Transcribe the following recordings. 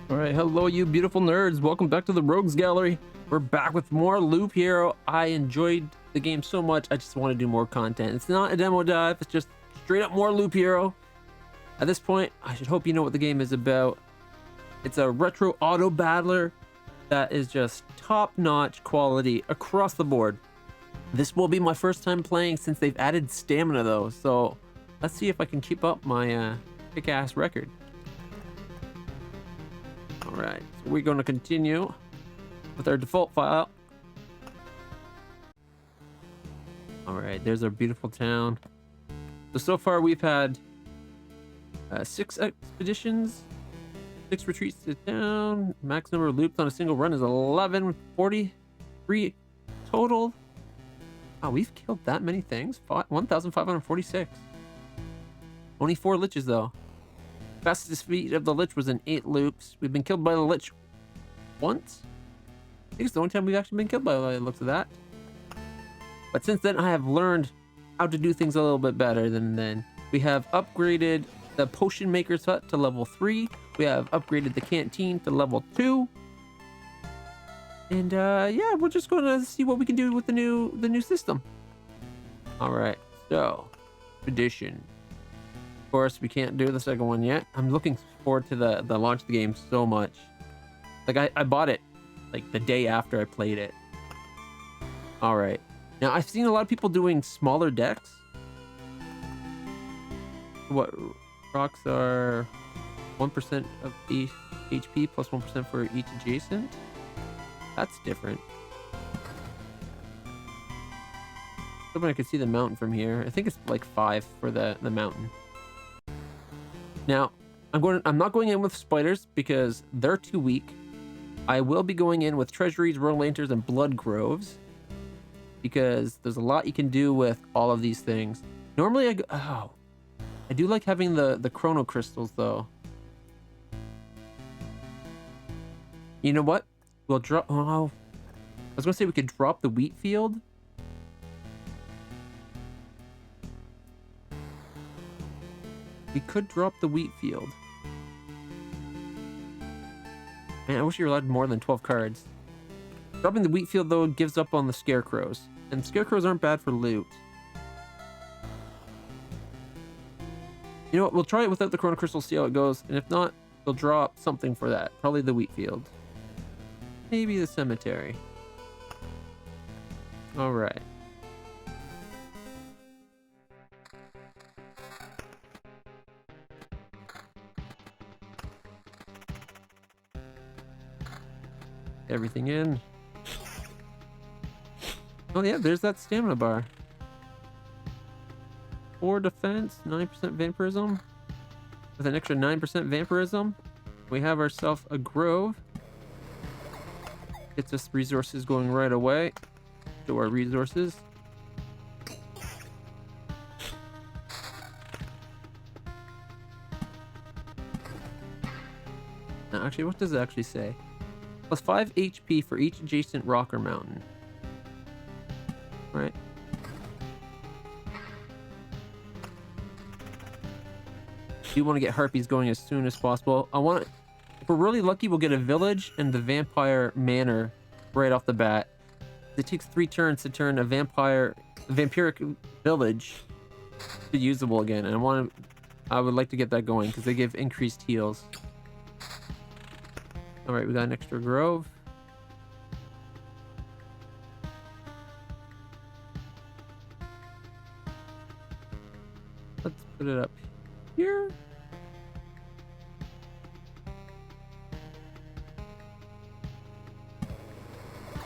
All right, hello, you beautiful nerds. Welcome back to the Rogues Gallery. We're back with more Loophero. I enjoyed the game so much, I just want to do more content. It's not a demo dive, it's just straight up more Loophero. At this point, I should hope you know what the game is about. It's a retro auto battler that is just top-notch quality across the board. This will be my first time playing since they've added stamina though, so let's see if I can keep up my kick-ass record. Alright, so we're going to continue with our default file. Alright, there's our beautiful town. So far we've had 6 expeditions, 6 retreats to town. Max number of loops on a single run is 1143 total. Wow, we've killed that many things. 1,546. Only 4 liches though. Fastest defeat of the Lich was in 8 loops. We've been killed by the Lich once. I think it's the only time we've actually been killed by the looks of that. But since then, I have learned how to do things a little bit better than then. We have upgraded the Potion Maker's Hut to level 3. We have upgraded the Canteen to level 2. And yeah, we're just going to see what we can do with the new system. All right, so tradition. Of course, we can't do the second one yet. I'm looking forward to the launch of the game so much. Like I bought it like the day after I played it. All right, now I've seen a lot of people doing smaller decks. What rocks are 1% of each HP plus 1% for each adjacent. That's different. Hoping I could see the mountain from here. I think it's like 5 for the mountain. Now, I'm not going in with spiders because they're too weak. I will be going in with treasuries, royal lanterns, and blood groves because there's a lot you can do with all of these things. Normally, I do like having the chrono crystals though. You know what? We'll drop. Oh, I was gonna say we could drop the wheat field. We could drop the wheat field. Man, I wish you were allowed more than 12 cards. Dropping the wheat field, though, gives up on the scarecrows. And scarecrows aren't bad for loot. You know what? We'll try it without the chrono crystal, see how it goes. And if not, we'll drop something for that. Probably the wheat field. Maybe the cemetery. Alright. Everything in. Oh yeah, there's that stamina bar. 4 defense, 9% vampirism. With an extra 9% vampirism, we have ourselves a grove. Gets us resources going right away to our resources. Now, actually, what does it actually say? Plus 5 HP for each adjacent rock or mountain. Right. You want to get harpies going as soon as possible. If we're really lucky, we'll get a village and the vampire manor right off the bat. It takes 3 turns to turn a vampiric village to usable again, and I would like to get that going because they give increased heals. All right, we got an extra grove. Let's put it up here.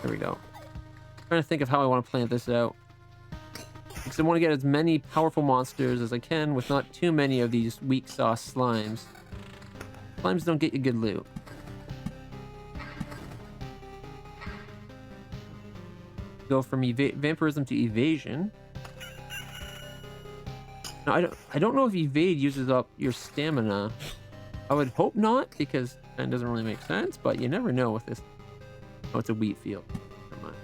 There we go. Trying to think of how I want to plan this out. Because I want to get as many powerful monsters as I can with not too many of these weak sauce slimes. Slimes don't get you good loot. Go from vampirism to evasion. Now, I don't know if evade uses up your stamina. I would hope not, because that doesn't really make sense, but you never know with this. Oh, it's a wheat field. Never mind.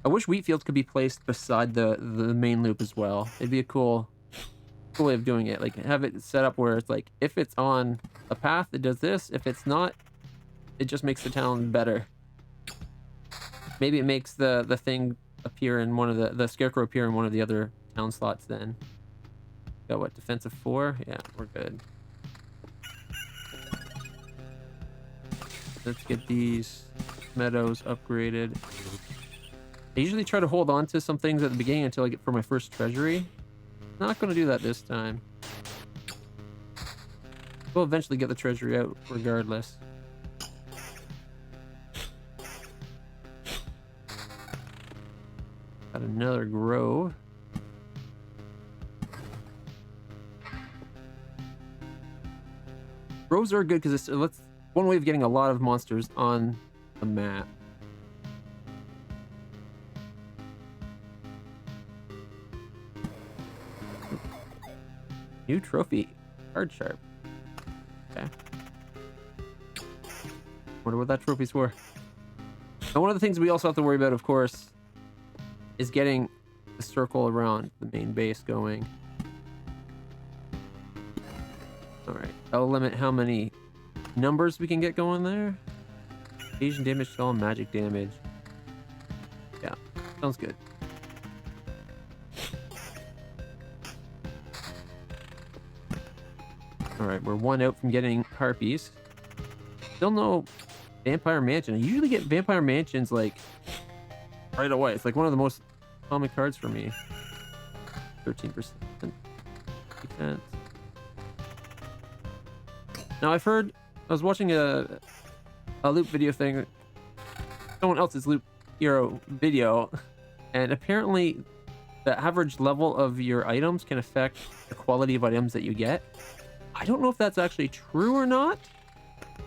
I wish wheat fields could be placed beside the main loop as well. It'd be a cool cool way of doing it. Like, have it set up where it's like, if it's on a path, it does this. If it's not, it just makes the town better. Maybe it makes the thing appear in one of the scarecrow appear in one of the other town slots then. Got what, defensive 4? Yeah, we're good. Let's get these meadows upgraded. I usually try to hold on to some things at the beginning until I get for my first treasury. Not going to do that this time. We'll eventually get the treasury out regardless. Got another grove. Groves are good because it's one way of getting a lot of monsters on the map. New trophy, card sharp. Okay. Wonder what that trophy's for. And one of the things we also have to worry about, of course, is getting the circle around the main base going. All right, I'll limit how many numbers we can get going there. Asian damage, spell, magic damage. Yeah, sounds good. All right, we're 1 out from getting harpies. Still no vampire mansion. I usually get vampire mansions like right away. It's like one of the most common cards for me. 13% defense. Now I've heard, I was watching a loop video thing, someone else's loop hero video, and apparently the average level of your items can affect the quality of items that you get. I don't know if that's actually true or not.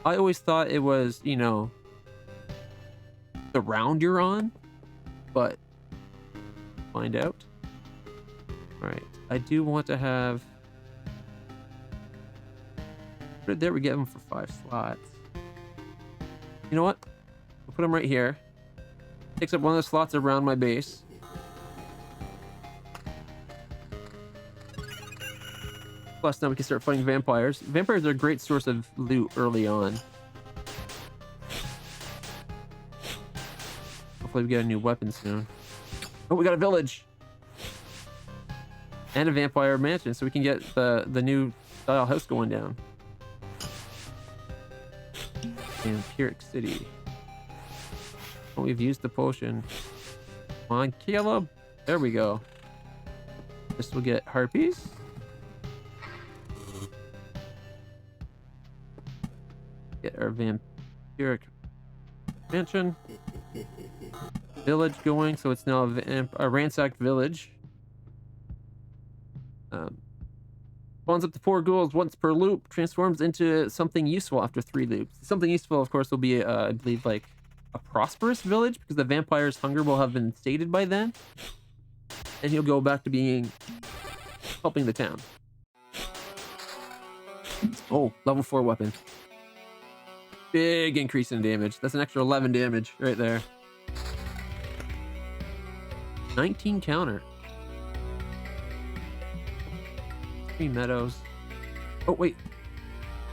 I always thought it was, you know, the round you're on, but find out. All right, I do want to have. Right there, we get them for 5 slots. You know what? We'll put them right here. Takes up one of the slots around my base. Plus, now we can start fighting vampires. Vampires are a great source of loot early on. Hopefully we get a new weapon soon. Oh, we got a village! And a vampire mansion, so we can get the new style house going down. Vampiric City. Oh, we've used the potion. Come on, Caleb! There we go. This will get harpies. Get our vampiric mansion. Village going, so it's now a ransacked village. Spawns up to 4 ghouls once per loop, transforms into something useful after 3 loops. Something useful, of course, will be, I believe, like a prosperous village, because the vampire's hunger will have been sated by then. And he'll go back to being helping the town. Oh, level 4 weapon. Big increase in damage. That's an extra 11 damage right there. 19 counter. 3 meadows. Oh, wait.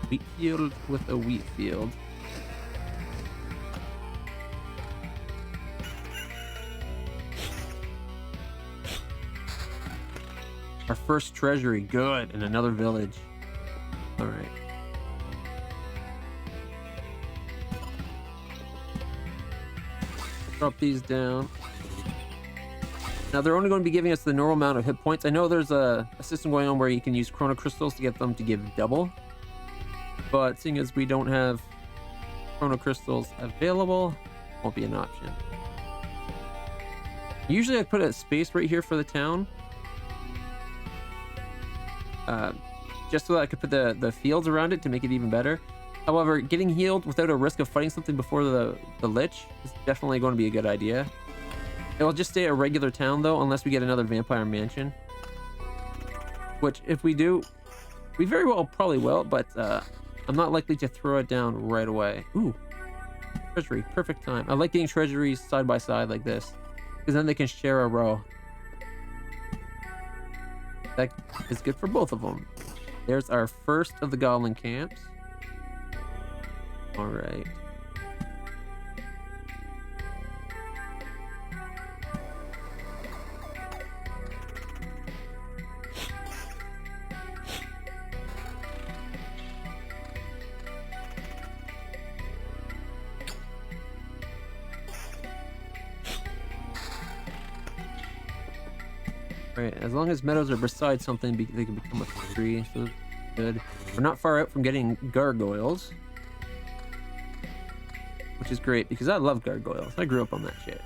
Wheat field with a wheat field. Our first treasury. Good. And another village. All right. Drop these down. Now they're only going to be giving us the normal amount of hit points. I know there's a system going on where you can use chrono crystals to get them to give double, but seeing as we don't have chrono crystals available, won't be an option. Usually I put a space right here for the town, just so that I could put the fields around it to make it even better. However, getting healed without a risk of fighting something before the Lich is definitely going to be a good idea. It will just stay a regular town, though, unless we get another vampire mansion. Which, if we do, we very well probably will, but I'm not likely to throw it down right away. Ooh, treasury, perfect time. I like getting treasuries side by side like this, because then they can share a row. That is good for both of them. There's our first of the goblin camps. All right. Right, as long as meadows are beside something, they can become a tree, so good. We're not far out from getting gargoyles, which is great because I love gargoyles. I grew up on that shit.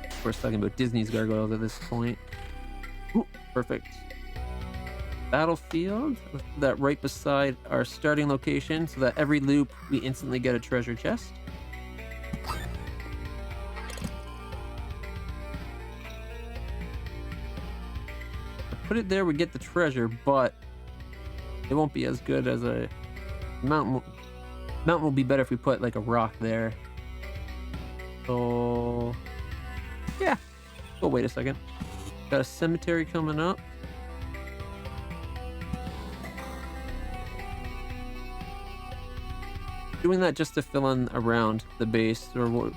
Of course, talking about Disney's gargoyles at this point. Ooh, perfect. Battlefield, that right beside our starting location, so that every loop we instantly get a treasure chest. Put it there, we get the treasure, but it won't be as good as a mountain. Mountain will be better if we put like a rock there. So yeah, we'll wait a second. Got a cemetery coming up. Doing that just to fill in around the base, or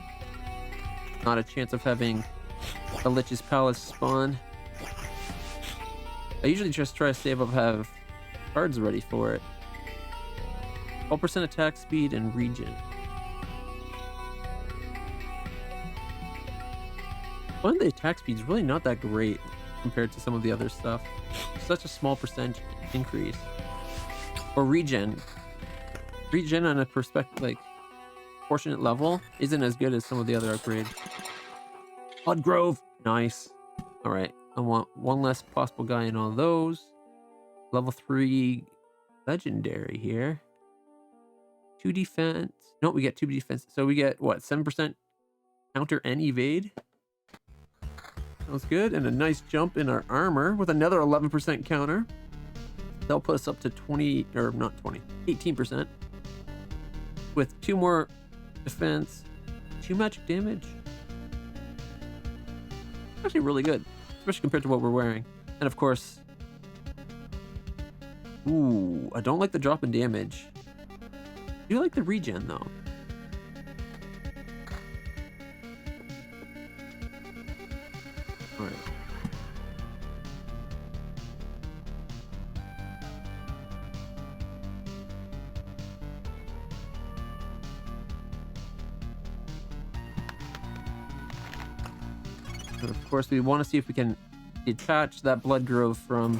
not a chance of having a Lich's Palace spawn. I usually just try to save up, have cards ready for it. 12% attack speed and regen. One of the attack speed is really not that great compared to some of the other stuff. Such a small percent increase. Or regen. Regen on a proportionate level isn't as good as some of the other upgrades. Blood Grove, nice. All right, I want one less possible guy in all those. Level 3 legendary here. 2 defense. No, we get 2 defense. So we get what, 7% counter and evade. Sounds good. And a nice jump in our armor with another 11% counter. That'll put us up to 20, or not 20, 18%. With 2 more defense, 2 magic damage. Actually really good, especially compared to what we're wearing. And of course, ooh, I don't like the drop in damage. I do like the regen though. All right. And of course, we want to see if we can detach that blood grove from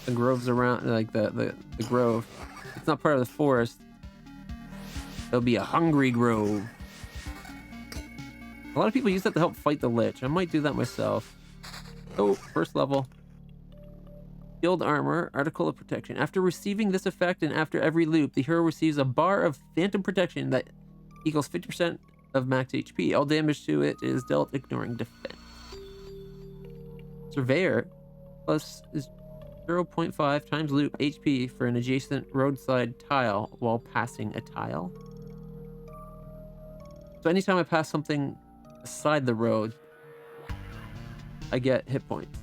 the groves around, like the grove. It's not part of the forest. It'll be a hungry grove. A lot of people use that to help fight the Lich. I might do that myself. Oh, first level. Shield armor, article of protection. After receiving this effect and after every loop, the hero receives a bar of phantom protection that equals 50% of max HP. All damage to it is dealt ignoring defense. Surveyor plus is 0.5 times loop HP for an adjacent roadside tile while passing a tile. So anytime I pass something aside the road, I get hit points.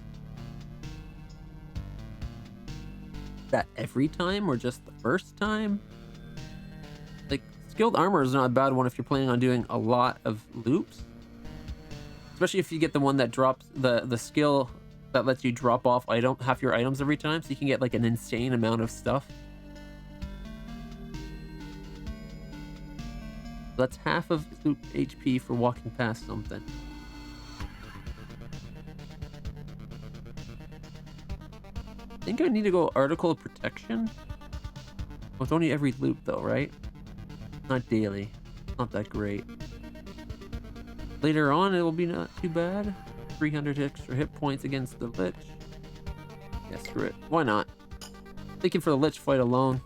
Is that every time or just the first time? Like, skilled armor is not a bad one if you're planning on doing a lot of loops. Especially if you get the one that drops the skill that lets you drop off half your items every time, so you can get like an insane amount of stuff. That's half of loop HP for walking past something. I think I need to go article of protection. Well, it's only every loop though, right? Not daily. Not that great. Later on, it will be not too bad. 300 extra hit points against the Lich. Yeah, screw it. Why not? Thinking for the Lich fight alone.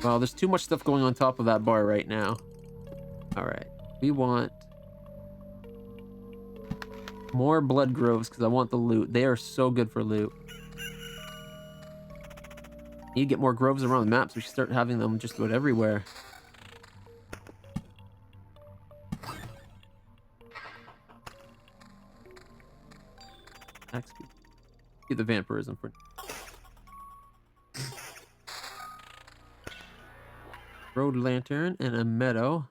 Well, there's too much stuff going on top of that bar right now. Alright. We want more blood groves because I want the loot. They are so good for loot. Need to get more groves around the map, so we should start having them just about everywhere. XP. Get the vampirism for road lantern and a meadow.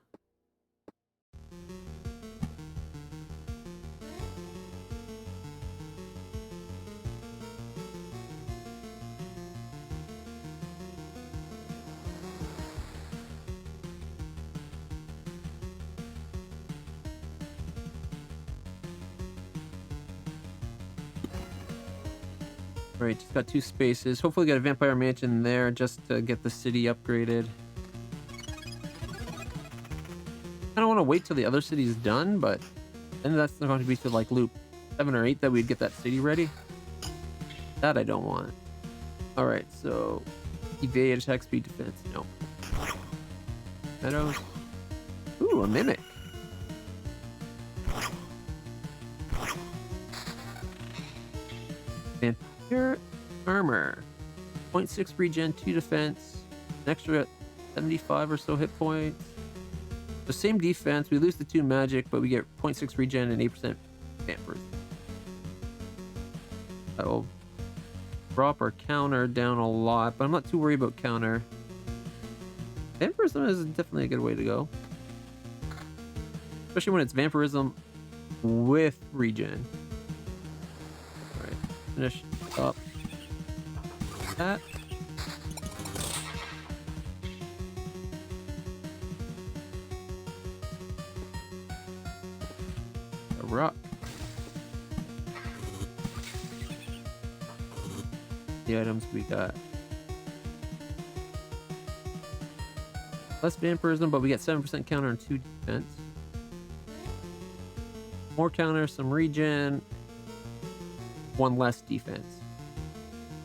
Right, just got 2 spaces. Hopefully get a vampire mansion there just to get the city upgraded. I don't want to wait till the other city is done, but then that's going to be to like loop 7 or 8 that we'd get that city ready. That I don't want. Alright, so evade, attack, speed, defense. No. Meadows. Ooh, a mimic. Vampire armor. 0.6 regen, 2 defense. An extra 75 or so hit points. The same defense. We lose the 2 magic, but we get 0.6 regen and 8% vampirism. That'll drop our counter down a lot, but I'm not too worried about counter. Vampirism is definitely a good way to go. Especially when it's vampirism with regen. Alright, finish up that. A rock. The items we got. Less vampirism, but we get 7% counter and 2 defense. More counter, some regen, 1 less defense.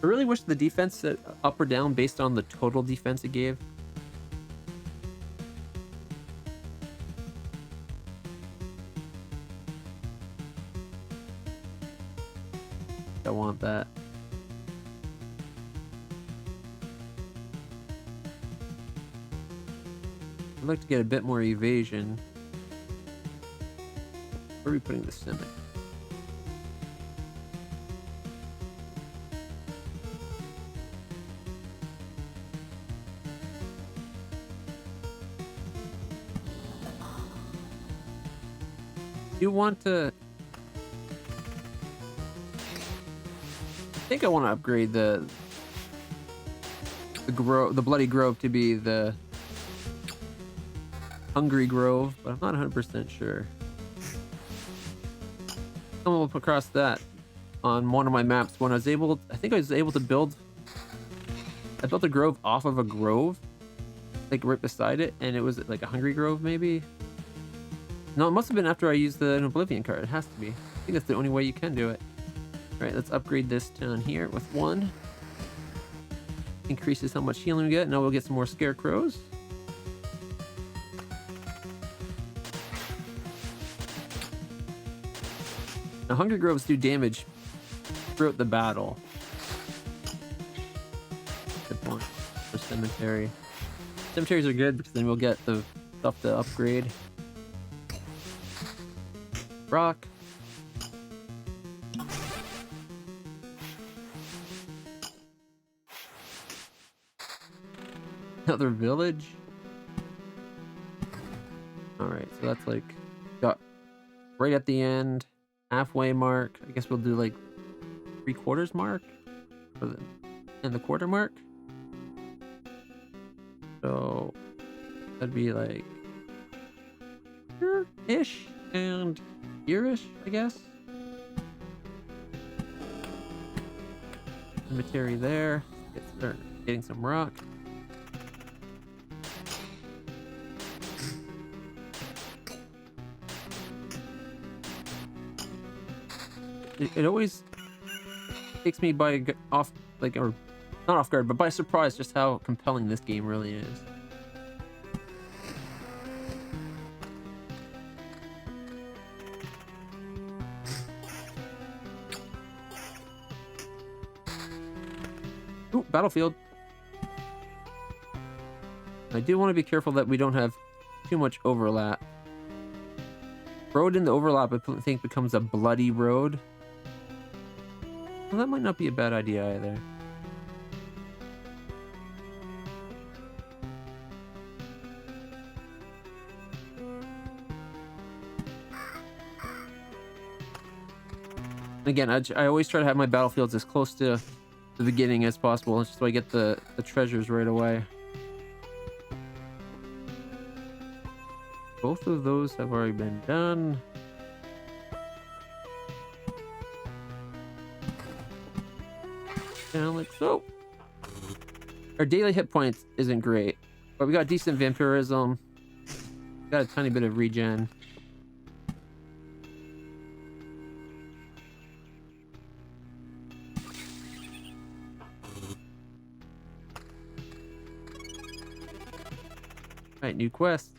I really wish the defense set up or down based on the total defense it gave. I want that. I'd like to get a bit more evasion. Where are we putting the Simic? You want to... I think I want to upgrade the Bloody Grove to be the Hungry Grove, but I'm not 100% sure. I stumbled across that on one of my maps when I think I was able to build... I built a grove off of a grove, like right beside it, and it was like a Hungry Grove maybe? No, it must have been after I used the Oblivion card. It has to be. I think that's the only way you can do it. Alright, let's upgrade this down here with 1. Increases how much healing we get. Now we'll get some more scarecrows. Now, Hungry Groves do damage throughout the battle. Good point. For cemetery. Cemeteries are good because then we'll get the stuff to upgrade. Rock. Another village. Alright, so that's like got right at the end, halfway mark. I guess we'll do like 3/4 mark and the quarter mark. So that'd be like here-ish and here-ish, I guess. Cemetery there. Start getting some rock. It always takes me by off, like, or not off guard, but by surprise just how compelling this game really is. Ooh, battlefield. I do want to be careful that we don't have too much overlap. Road in the overlap, I think, becomes a bloody road. Well, that might not be a bad idea either. Again, I always try to have my battlefields as close to the beginning as possible, just so I get the treasures right away. Both of those have already been done. Down like so. Our daily hit points isn't great, but we got decent vampirism. Got a tiny bit of regen. Alright, new quest.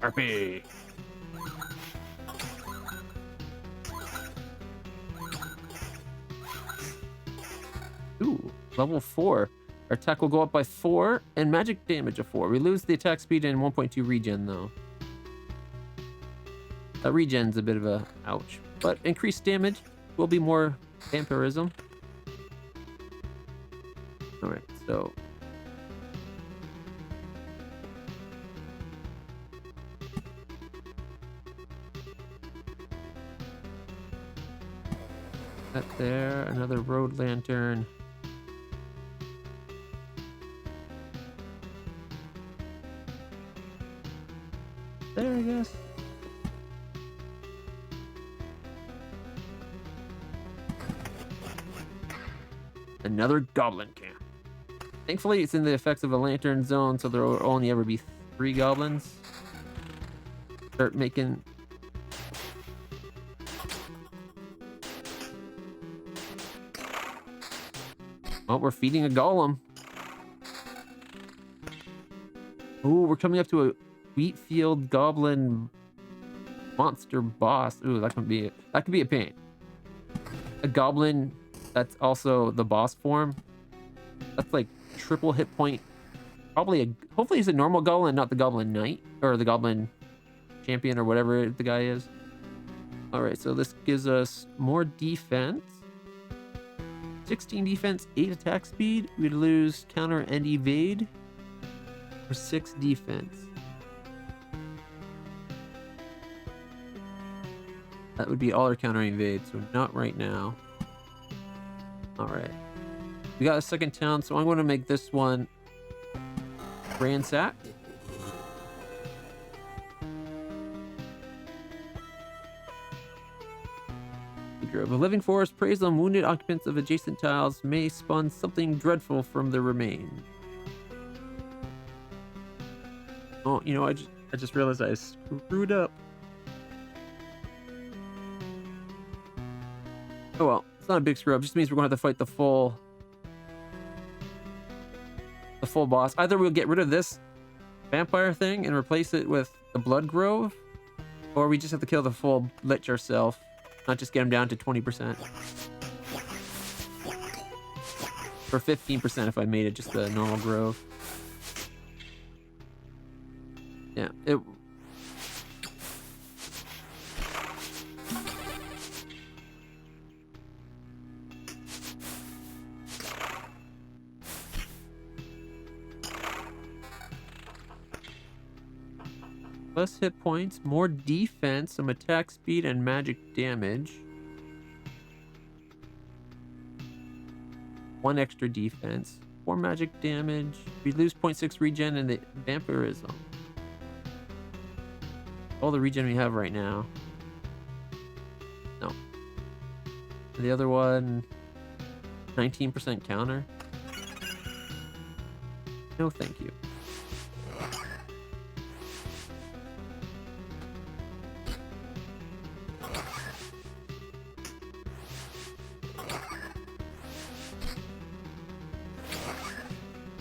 RP. Ooh, level 4. Our attack will go up by 4 and magic damage of 4. We lose the attack speed and 1.2 regen though. That regen's a bit of a ouch, but increased damage will be more vampirism. Alright, so that there, another road lantern. There, I guess. Another goblin camp. Thankfully, it's in the effects of a lantern zone, so there will only ever be 3 goblins. Start making... Oh, we're feeding a golem. Ooh, we're coming up to a wheat field goblin monster boss. Ooh, that could be a pain. A goblin that's also the boss form. That's like triple hit point. Hopefully he's a normal goblin, not the goblin knight or the goblin champion or whatever the guy is. All right, so this gives us more defense. 16 defense, 8 attack speed. We'd lose counter and evade for 6 defense. That would be all our counter evade, so not right now. All right. We got a second town, so I'm going to make this one ransacked. The living forest preys on wounded occupants of adjacent tiles, may spawn something dreadful from the remains. Oh, you know, I just realized I screwed up. Oh well, it's not a big screw up. It just means we're going to have to fight the full boss. Either we'll get rid of this vampire thing and replace it with the blood grove, or we just have to kill the full Lich ourselves. Not just get him down to 20%. Or 15% if I made it just the normal grove. Yeah, it... Less hit points, more defense, some attack speed, and magic damage. 1 extra defense, 4 magic damage. We lose 0.6 regen and the vampirism. All the regen we have right now. No. And the other one, 19% counter. No, thank you.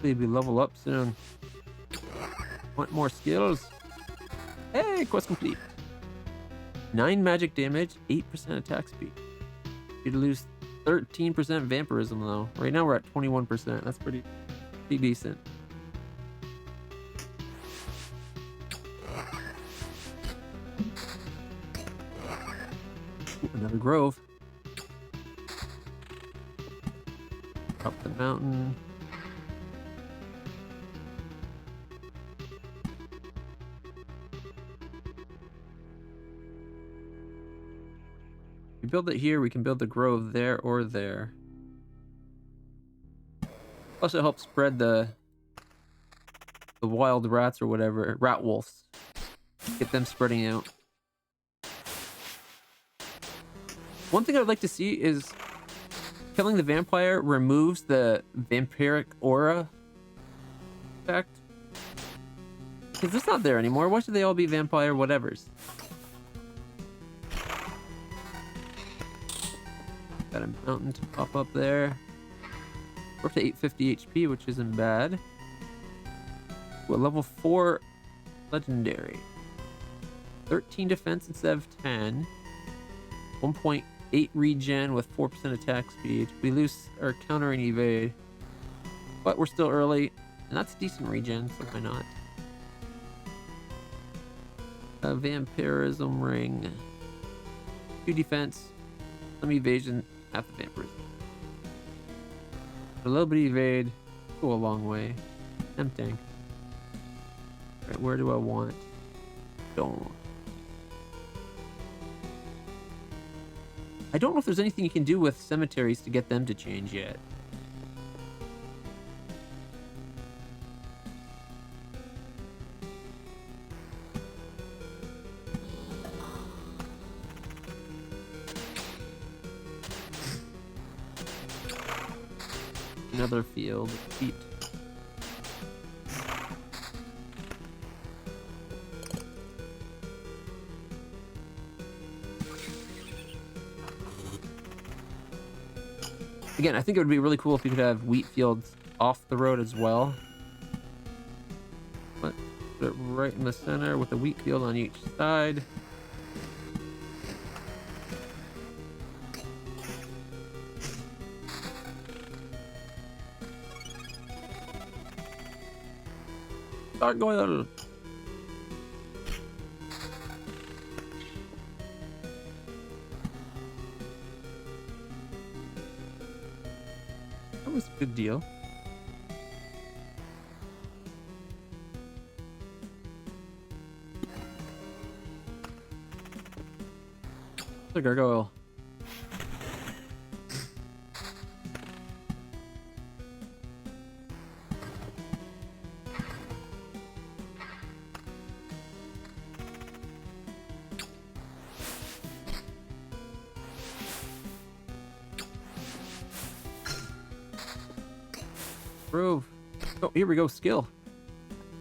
Maybe level up soon. Want more skills? Hey, Yay! Quest complete. 9 magic damage, 8% attack speed. You'd lose 13% vampirism though. Right now we're at 21%. That's pretty decent. Ooh, another grove. Up the mountain. We build it here, we can build the grove there or there. Plus it helps spread the wild rats or whatever, rat wolves. Get them spreading out. One thing I'd like to see is killing the vampire removes the vampiric aura effect. Because it's not there anymore. Why should they all be vampire whatevers? Got a mountain to pop up there. We're up to 850 HP, which isn't bad. We're level 4 legendary. 13 defense instead of 10. 1.8 regen with 4% attack speed. We lose our counter and evade. But we're still early. And that's decent regen, so why not? A vampirism ring. 2 defense. Some evasion. Half the vampirism. A little bit of evade. Go a long way. Tempting. Alright, where do I want? Don't. I don't know if there's anything you can do with cemeteries to get them to change yet. Another field. Feet. Again, I think it would be really cool if you could have wheat fields off the road as well. But put it right in the center with a wheat field on each side. Gargoyle. That was a good deal. The gargoyle. Grove. Oh, here we go. Skill.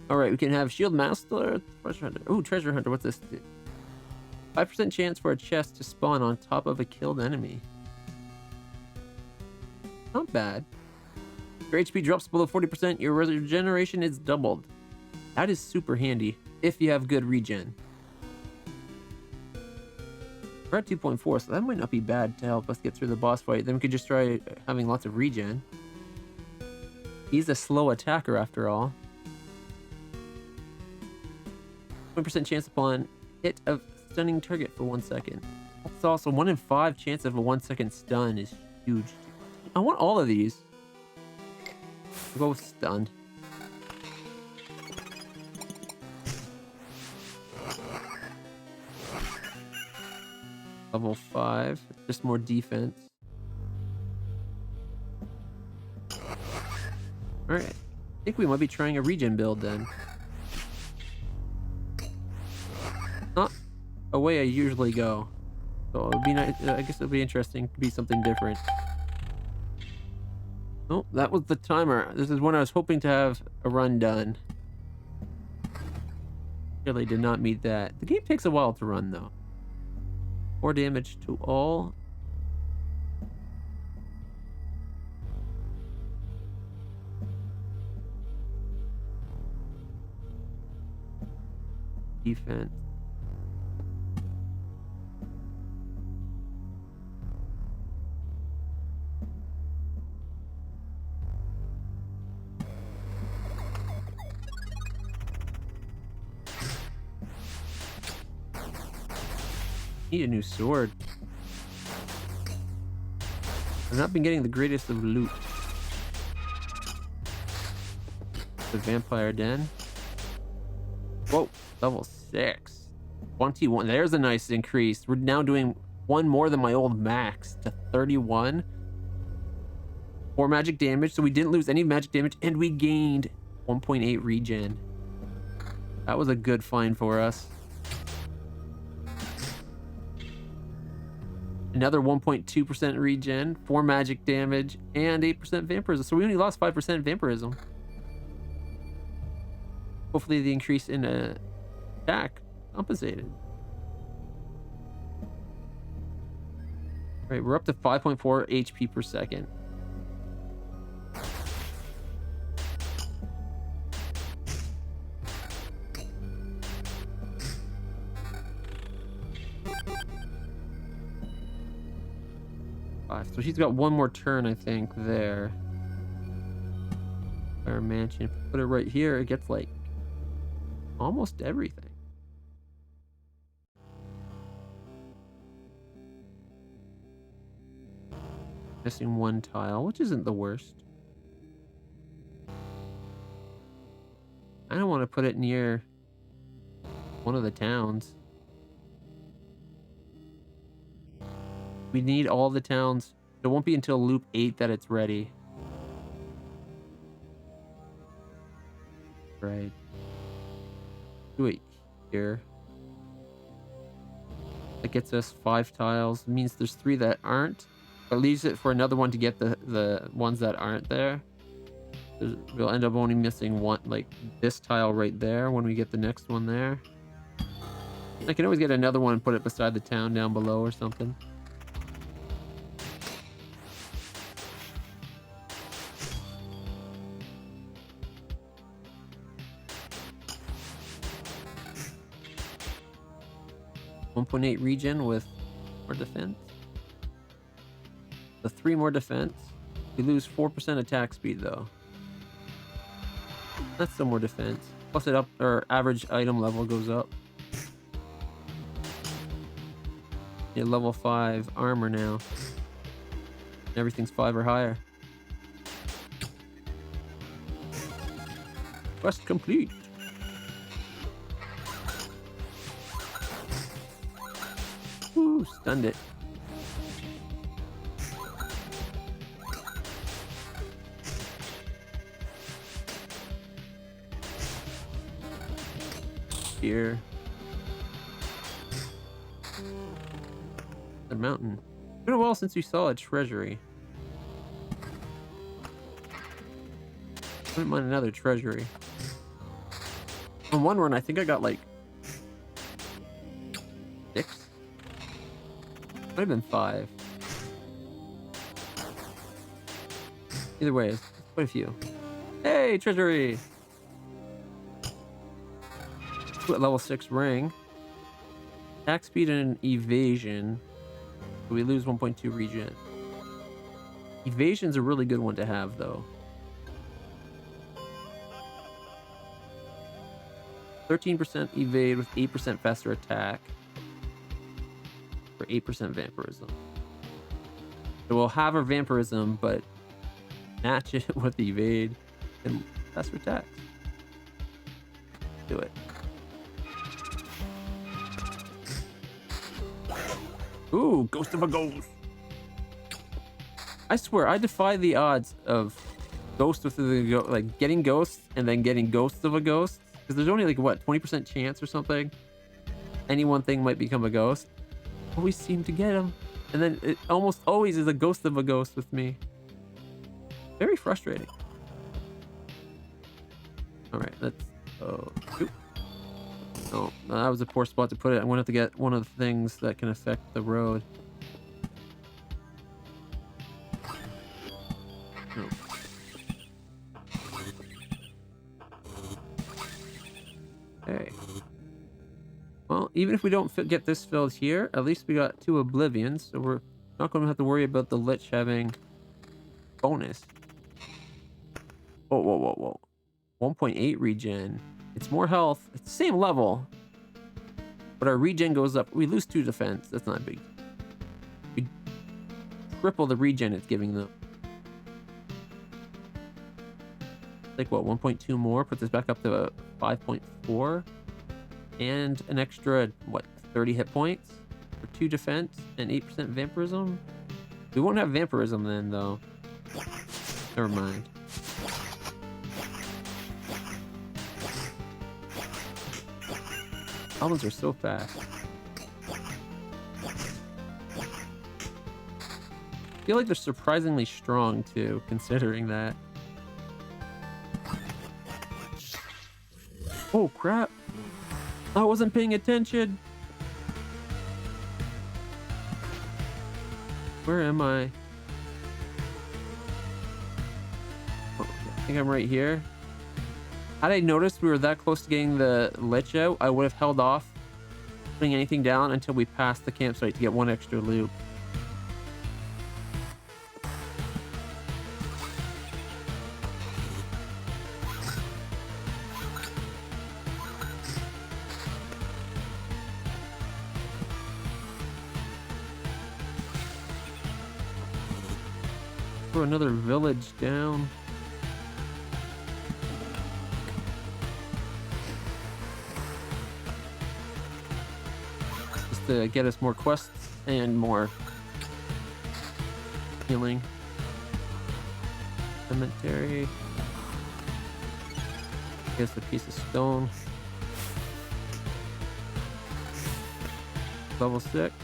All right, we can have shield master, treasure hunter. Oh, treasure hunter. What's this do? 5% chance for a chest to spawn on top of a killed enemy. Not bad. Your HP drops below 40%. Your regeneration is doubled. That is super handy if you have good regen. We're at 2.4, so that might not be bad to help us get through the boss fight. Then we could just try having lots of regen. He's a slow attacker after all. 1% chance upon hit of stunning target for 1 second. That's also 1 in 5 chance of a 1 second stun is huge. I want all of these. We'll go with stunned. Level 5, just more defense. Alright, I think we might be trying a regen build then. Not a way I usually go. So it would be nice, I guess it would be interesting to be something different. Oh, that was the timer. This is when I was hoping to have a run done. Really did not meet that. The game takes a while to run though. 4 damage to all. Defense. Need a new sword. I've not been getting the greatest of loot. The vampire den. Whoa, level 6. 21. There's a nice increase. We're now doing one more than my old max to 31. 4 magic damage, so we didn't lose any magic damage, and we gained 1.8 regen. That was a good find for us. Another 1.2% regen, 4 magic damage, and 8% vampirism. So we only lost 5% vampirism. Hopefully the increase in attack compensated. All right, we're up to 5.4 HP per second. So she's got one more turn, I think, there. Our mansion. If we put it right here, it gets like almost everything. Missing one tile, which isn't the worst. I don't want to put it near one of the towns. We need all the towns. It won't be until loop 8 that it's ready. Right. Do it here. That gets us 5 tiles. It means there's 3 that aren't. But leaves it for another one to get the ones that aren't there. We'll end up only missing one, like this tile right there when we get the next one there. I can always get another one and put it beside the town down below or something. .8 regen with more defense. The 3 more defense. We lose 4% attack speed though. That's some more defense. Plus it up, our average item level goes up. Yeah, level 5 armor now. Everything's 5 or higher. Quest complete. Woo, stunned it. Here. The mountain. It's been a while since we saw a treasury. Wouldn't mind another treasury. On one run, I think I got like 6. Might have been 5. Either way, it's quite a few. Hey, treasury! Level 6 ring. Attack speed and evasion. We lose 1.2 regen. Evasion's a really good one to have, though. 13% evade with 8% faster attack. For 8% vampirism. So we'll have our vampirism, but match it with evade and faster attacks. Do it. Ooh, ghost of a ghost. I swear, I defy the odds of ghost with the like getting ghosts and then getting ghosts of a ghost. Because there's only like what, 20% chance or something. Any one thing might become a ghost. Always seem to get them, and then it almost always is a ghost of a ghost with me. Very frustrating. All right, let's. Oh, oop. Oh, that was a poor spot to put it. I'm gonna have to get one of the things that can affect the road. Oh. Okay. Well, even if we don't get this filled here, at least we got 2 oblivions, so we're not going to have to worry about the Lich having bonus. Whoa, whoa, whoa, whoa. 1.8 regen. It's more health. It's the same level. But our regen goes up. We lose 2 defense. That's not big. We triple the regen it's giving them. Like what, 1.2 more? Put this back up to 5.4. And an extra, what, 30 hit points for 2 defense and 8% vampirism? We won't have vampirism then, though. Never mind. Goblins are so fast. I feel like they're surprisingly strong, too, considering that. Oh, crap. I wasn't paying attention. Where am I? Oh, I think I'm right here. Had I noticed we were that close to getting the Lich out, I would have held off putting anything down until we passed the campsite to get 1 extra loot. Another village down. Just to get us more quests and more healing. Cemetery. I guess a piece of stone. Level 6.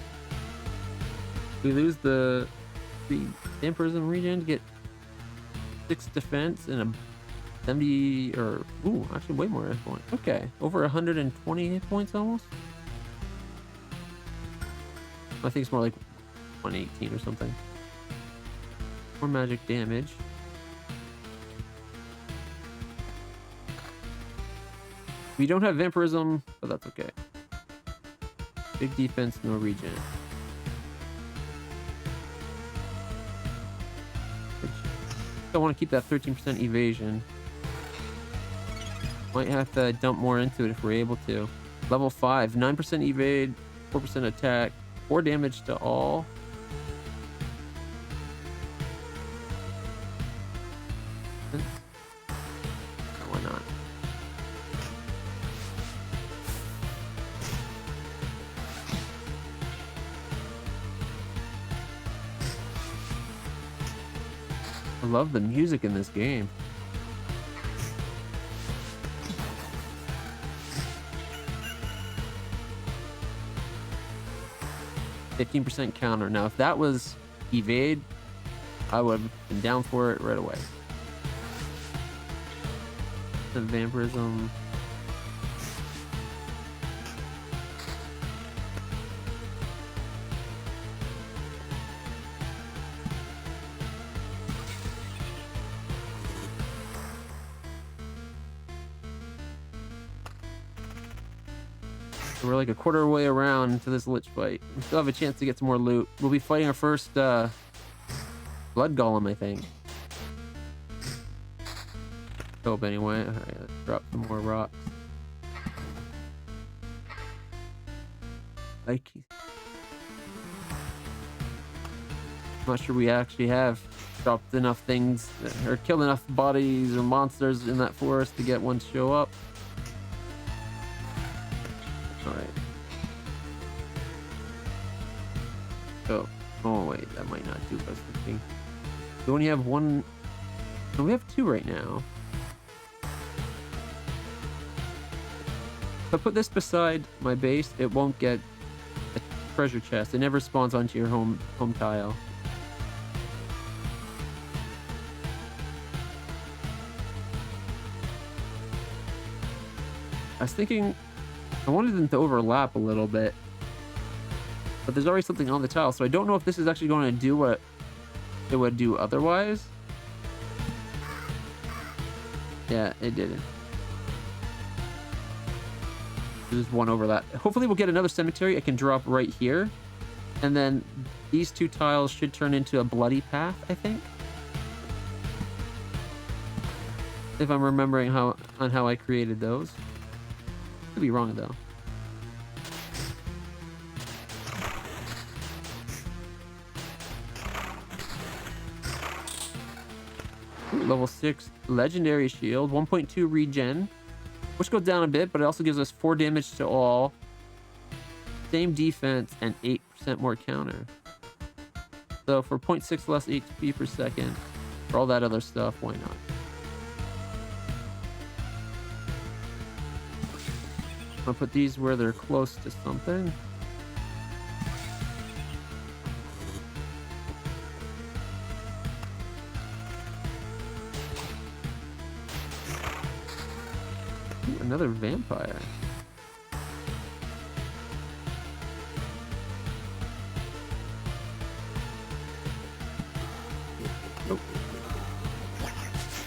We lose the vampirism regen to get 6 defense and a 70 or ooh, actually way more hit points. Okay, over 120 hit points almost. I think it's more like 118 or something. More magic damage. We don't have vampirism, but that's okay. Big defense, no regen. I want to keep that 13% evasion. Might have to dump more into it if we're able to. Level 5, 9% evade, 4% attack, 4 damage to all. Why not? I love the music in this game. %15 counter. Now, if that was evade, I would have been down for it right away. The vampirism. We're like a quarter way around to this Lich fight. We still have a chance to get some more loot. We'll be fighting our first blood golem, I think. Hope anyway. Alright, let's drop some more rocks. I'm not sure we actually have dropped enough things or killed enough bodies or monsters in that forest to get one to show up. Alright. Oh wait, that might not do us anything. We only have one. No, we have 2 right now. If I put this beside my base, it won't get a treasure chest. It never spawns onto your home tile. I was thinking I wanted them to overlap a little bit, but there's already something on the tile, so I don't know if this is actually going to do what it would do otherwise. Yeah, it didn't. There's one overlap. Hopefully we'll get another cemetery I can drop right here, and then these 2 tiles should turn into a bloody path, I think. If I'm remembering how I created those. Could be wrong though. Level 6 legendary shield, 1.2 regen, which goes down a bit, but it also gives us 4 damage to all, same defense, and 8% more counter. So for 0.6 less HP per second, for all that other stuff, why not? I'm gonna put these where they're close to something. Ooh, another vampire. Nope.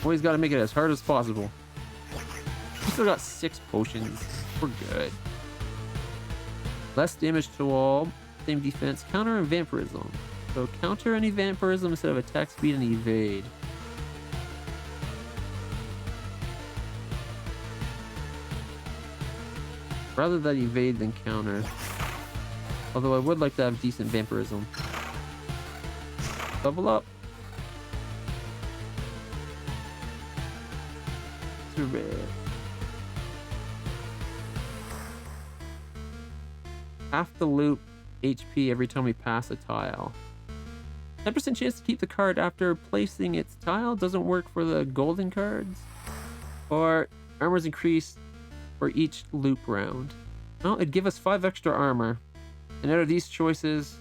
Always gotta make it as hard as possible. We still got 6 potions. We're good. Less damage to all, same defense, counter and vampirism. So counter any vampirism instead of attack speed and evade. Rather that evade than counter. Although I would like to have decent vampirism. Level up. Half the loop HP every time we pass a tile. 10% chance to keep the card after placing its tile. Doesn't work for the golden cards. Or armor's increased for each loop round. Well, it'd give us 5 extra armor. And out of these choices,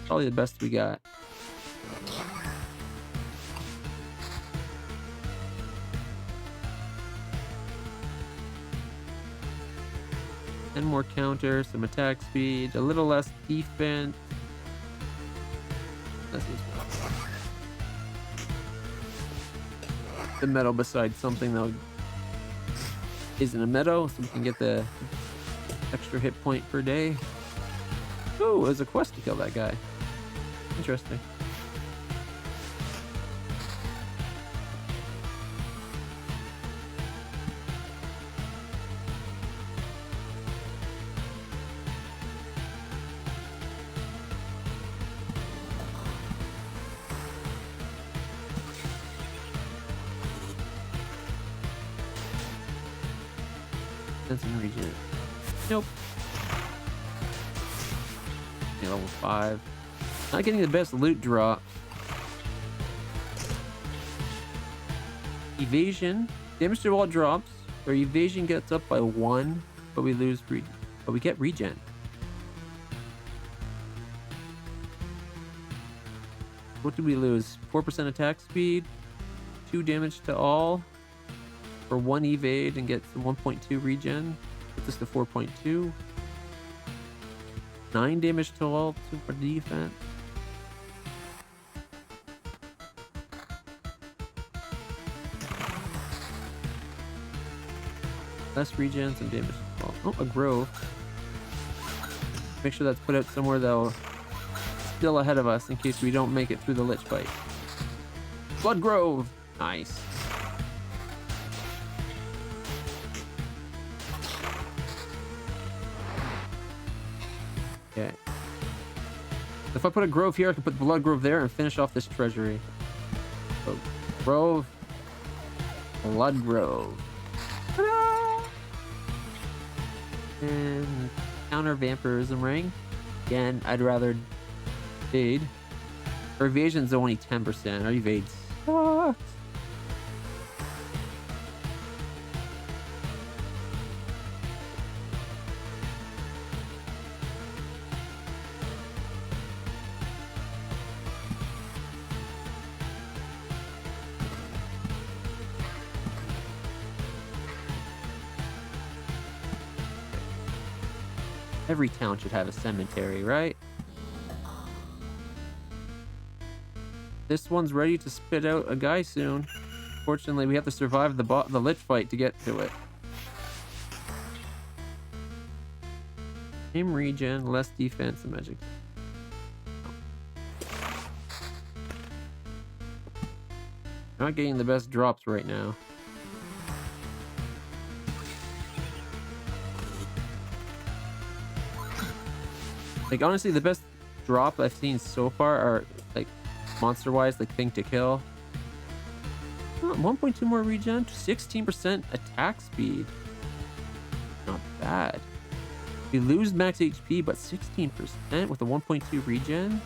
probably the best we got. And more counter, some attack speed, a little less defense. The meadow beside something that isn't a meadow, so we can get the extra hit point per day. Oh, there's a quest to kill that guy. Interesting. Sensing region. Nope. Okay, level 5. Not getting the best loot drop. Evasion. Damage to all drops. Our evasion gets up by 1, but we lose but we get regen. What did we lose? 4% attack speed, 2 damage to all, for 1 evade and gets 1.2 regen. Puts us to 4.2. 9 damage to all, 2 for defense. Less regen, some damage to all. Oh, a grove. Make sure that's put out somewhere that'll still ahead of us in case we don't make it through the Lich fight. Blood Grove! Nice. Okay. If I put a grove here, I can put Blood Grove there and finish off this treasury. So, Grove. Blood Grove. Ta-da! And counter vampirism ring. Again, I'd rather evade. Our evasion's only 10%. Our evade sucks. Every town should have a cemetery, right? This one's ready to spit out a guy soon. Fortunately, we have to survive the Lich fight to get to it. Same regen, less defense and magic. Not getting the best drops right now. Like, honestly, the best drop I've seen so far are, like, monster-wise, like thing to kill. 1.2 more regen, 16% attack speed. Not bad. We lose max HP, but 16% with a 1.2 regen.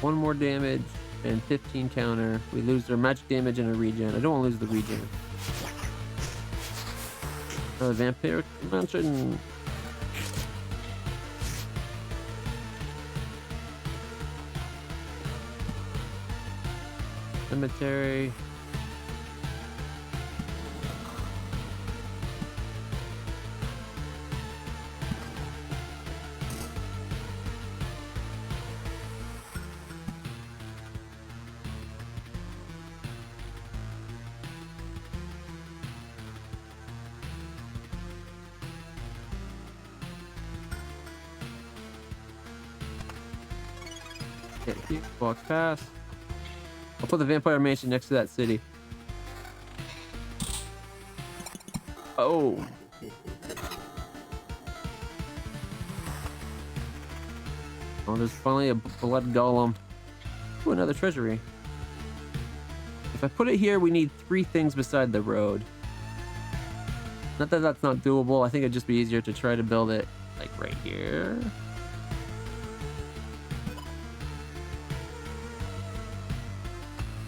One more damage and 15 counter. We lose our magic damage and a regen. I don't want to lose the regen. Vampiric Mansion. Cemetery. Okay, walk past. I'll put the vampire mansion next to that city. Oh. Oh, there's finally a blood golem. Ooh, another treasury. If I put it here, we need 3 things beside the road. Not that that's not doable. I think it'd just be easier to try to build it like right here.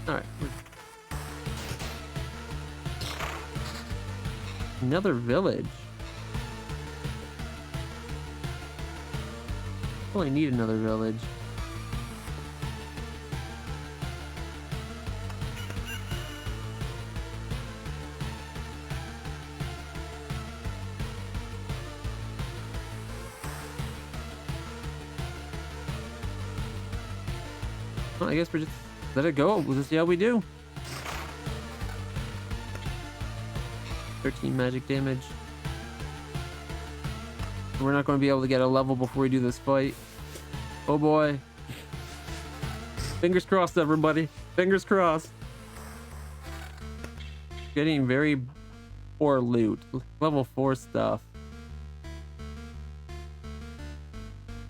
Alright. Another village. Oh, I need another village. Well, I guess we're just let it go. We'll just see how we do. 13 magic damage. We're not going to be able to get a level before we do this fight. Oh boy. Fingers crossed, everybody. Fingers crossed. Getting very poor loot. Level 4 stuff.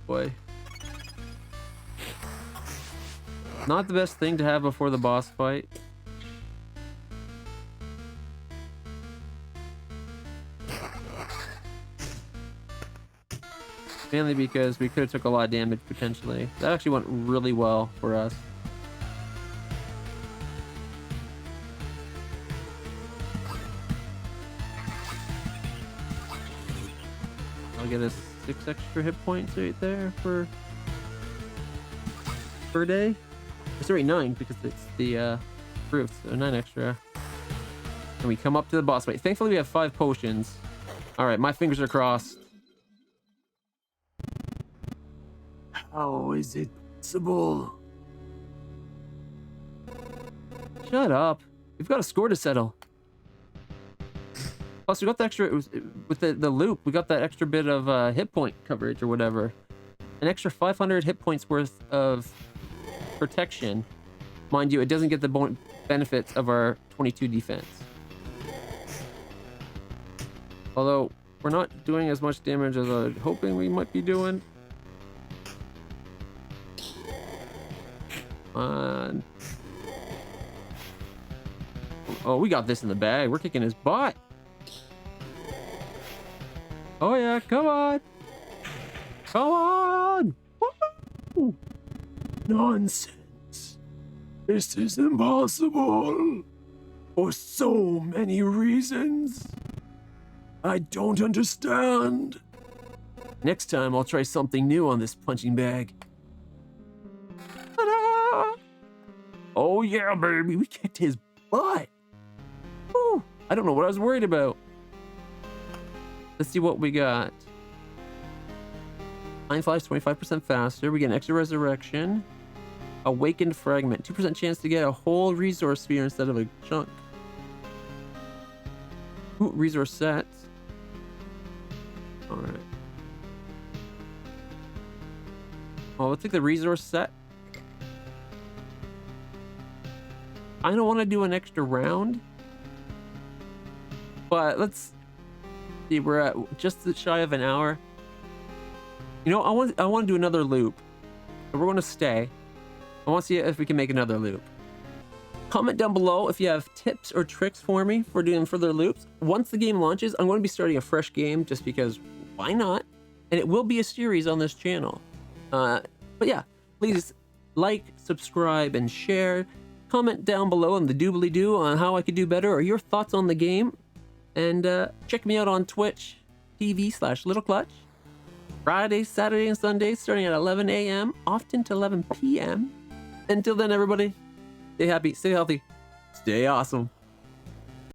Boy. Not the best thing to have before the boss fight. Mainly because we could have took a lot of damage potentially. That actually went really well for us. I'll get us 6 extra hit points right there for per day. Sorry, 9 because it's the fruits, so 9 extra. And we come up to the boss fight. Thankfully, we have 5 potions. All right, my fingers are crossed. How is it possible? Shut up. We've got a score to settle. Plus, we got the extra with the loop. We got that extra bit of hit point coverage or whatever. An extra 500 hit points worth of protection. Mind you, it doesn't get the benefits of our 22 defense. Although, we're not doing as much damage as I was hoping we might be doing. Come on. Oh, we got this in the bag. We're kicking his butt. Oh yeah, come on. Come on. Woo! Nonsense. This is impossible. For so many reasons. I don't understand. Next time I'll try something new on this punching bag. Ta-da! Oh yeah, baby. We kicked his butt. Woo! I don't know what I was worried about. Let's see what we got. Mind flies 25% faster. We get an extra resurrection. Awakened fragment. 2% chance to get a whole resource sphere instead of a chunk. Ooh, resource set. Alright. Oh, let's take the resource set. kind of want to do an extra round. But let's see, we're at just shy of an hour. You know, I want to do another loop. So we're going to stay. I want to see if we can make another loop. Comment down below if you have tips or tricks for me for doing further loops. Once the game launches, I'm going to be starting a fresh game just because why not? And it will be a series on this channel. But yeah, please like, subscribe, and share. Comment down below on the doobly-doo on how I could do better or your thoughts on the game. And check me out on Twitch TV/Litlclutch. Fridays, Saturdays, and Sundays starting at 11 a.m. often to 11 p.m. Until then, everybody, stay happy, stay healthy, stay awesome.